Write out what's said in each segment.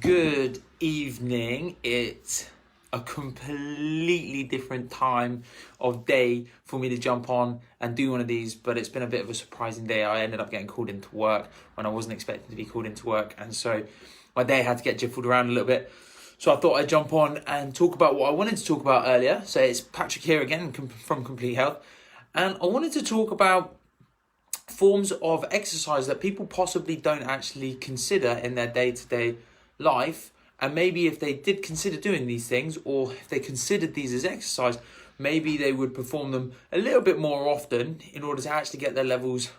Good evening. It's a completely different time of day for me to jump on and do one of these, but it's been a bit of a surprising day. I ended up getting called into work when I wasn't expecting to be called into work, and so my day had to get jiffled around a little bit. So I thought I'd jump on and talk about what I wanted to talk about earlier. So it's Patrick here again from Complete Health, and I wanted to talk about forms of exercise that people possibly don't actually consider in their day-to-day life. And maybe if they did consider doing these things, or if they considered these as exercise, maybe they would perform them a little bit more often in order to actually get their levels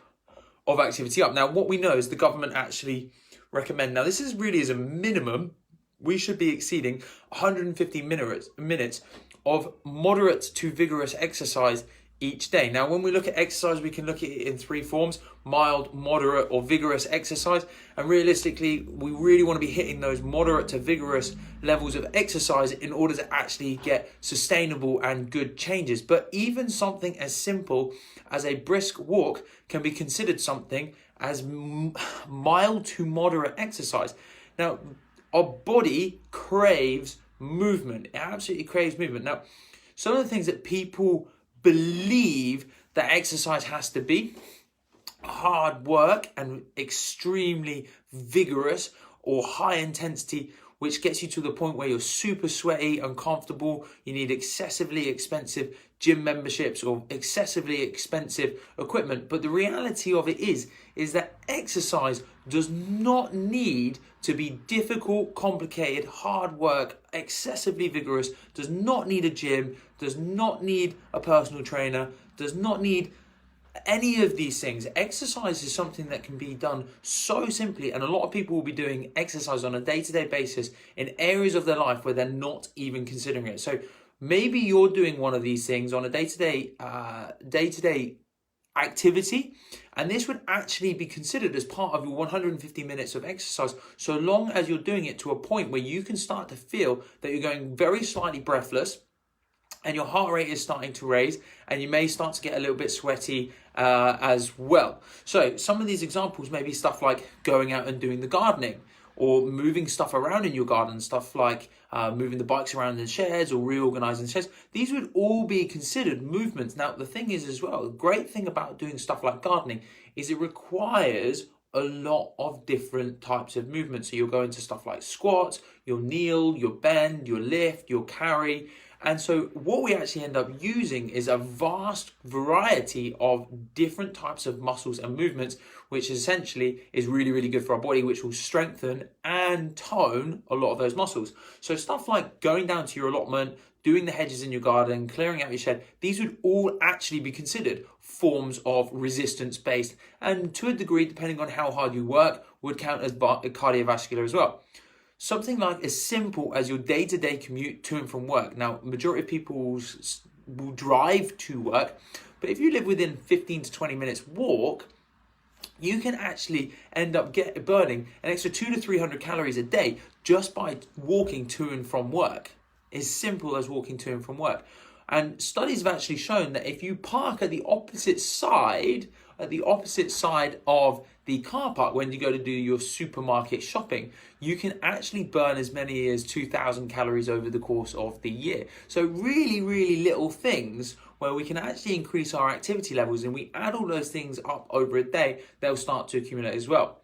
of activity up. Now, what we know is the government actually recommend, now this is really as a minimum, we should be exceeding 150 minutes of moderate to vigorous exercise each day. Now, when we look at exercise, we can look at it in three forms: mild, moderate, or vigorous exercise. And realistically, we really want to be hitting those moderate to vigorous levels of exercise in order to actually get sustainable and good changes. But even something as simple as a brisk walk can be considered something as mild to moderate exercise. Now, our body craves movement. It absolutely craves movement. Now, some of the things that people believe that exercise has to be: hard work and extremely vigorous, or high intensity, which gets you to the point where you're super sweaty, uncomfortable. You need excessively expensive gym memberships or excessively expensive equipment. But the reality of it is that exercise does not need to be difficult, complicated, hard work, excessively vigorous, does not need a gym, does not need a personal trainer, does not need any of these things. Exercise is something that can be done so simply, and a lot of people will be doing exercise on a day-to-day basis in areas of their life where they're not even considering it. So maybe you're doing one of these things on a day-to-day activity, and this would actually be considered as part of your 150 minutes of exercise, so long as you're doing it to a point where you can start to feel that you're going very slightly breathless, and your heart rate is starting to raise, and you may start to get a little bit sweaty as well. So some of these examples may be stuff like going out and doing the gardening, or moving stuff around in your garden, stuff like moving the bikes around in sheds or reorganizing sheds. These would all be considered movements. Now, the thing is as well, the great thing about doing stuff like gardening is it requires a lot of different types of movement. So you'll go into stuff like squats, you'll kneel, you'll bend, you'll lift, you'll carry. And so what we actually end up using is a vast variety of different types of muscles and movements, which essentially is really, really good for our body, which will strengthen and tone a lot of those muscles. So stuff like going down to your allotment, doing the hedges in your garden, clearing out your shed, these would all actually be considered forms of resistance-based, and to a degree, depending on how hard you work, would count as cardiovascular as well. Something like as simple as your day-to-day commute to and from work. Now, majority of people will drive to work, but if you live within 15 to 20 minutes walk, you can actually end up burning an extra 200 to 300 calories a day just by walking to and from work. As simple as walking to and from work. And studies have actually shown that if you park at the opposite side of the car park when you go to do your supermarket shopping, you can actually burn as many as 2,000 calories over the course of the year. So really, really little things where we can actually increase our activity levels, and we add all those things up over a day, they'll start to accumulate as well.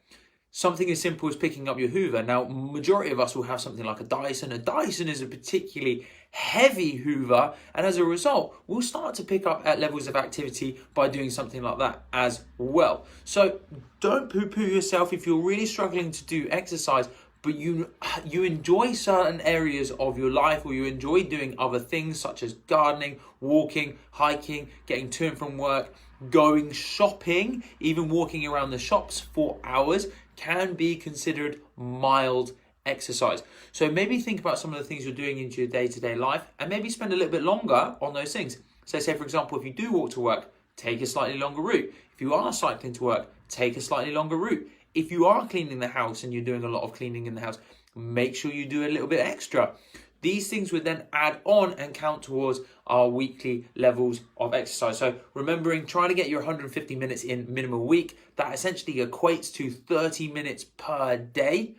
Something as simple as picking up your Hoover. Now, majority of us will have something like a Dyson. A Dyson is a particularly heavy Hoover, and as a result, we'll start to pick up at levels of activity by doing something like that as well. So don't poo-poo yourself if you're really struggling to do exercise, but you enjoy certain areas of your life, or you enjoy doing other things such as gardening, walking, hiking, getting to and from work, going shopping, even walking around the shops for hours can be considered mild exercise. So maybe think about some of the things you're doing into your day-to-day life, and maybe spend a little bit longer on those things. So say, for example, if you do walk to work, take a slightly longer route. If you are cycling to work, take a slightly longer route. If you are cleaning the house and you're doing a lot of cleaning in the house, make sure you do a little bit extra. These things would then add on and count towards our weekly levels of exercise. So remembering, trying to get your 150 minutes in minimum a week, that essentially equates to 30 minutes per day.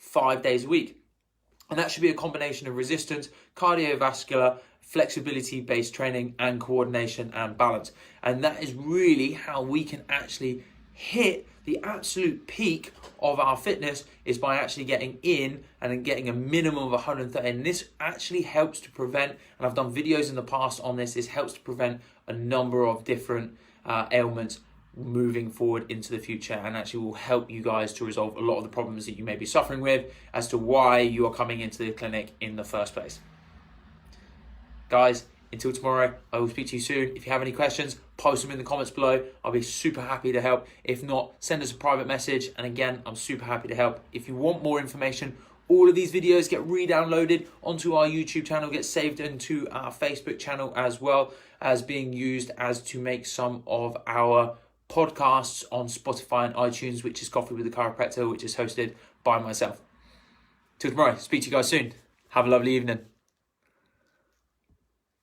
5 days a week. And that should be a combination of resistance, cardiovascular, flexibility-based training, and coordination and balance. And that is really how we can actually hit the absolute peak of our fitness, is by actually getting in and then getting a minimum of 130. And this actually helps to prevent, and I've done videos in the past on this helps to prevent a number of different ailments moving forward into the future, and actually will help you guys to resolve a lot of the problems that you may be suffering with as to why you are coming into the clinic in the first place. Guys, until tomorrow, I will speak to you soon. If you have any questions, post them in the comments below. I'll be super happy to help. If not, send us a private message. And again, I'm super happy to help. If you want more information, all of these videos get re-downloaded onto our YouTube channel, get saved into our Facebook channel, as well as being used as to make some of our podcasts on Spotify and iTunes, which is Coffee with the Chiropractor, which is hosted by myself. Till tomorrow, speak to you guys soon. Have a lovely evening.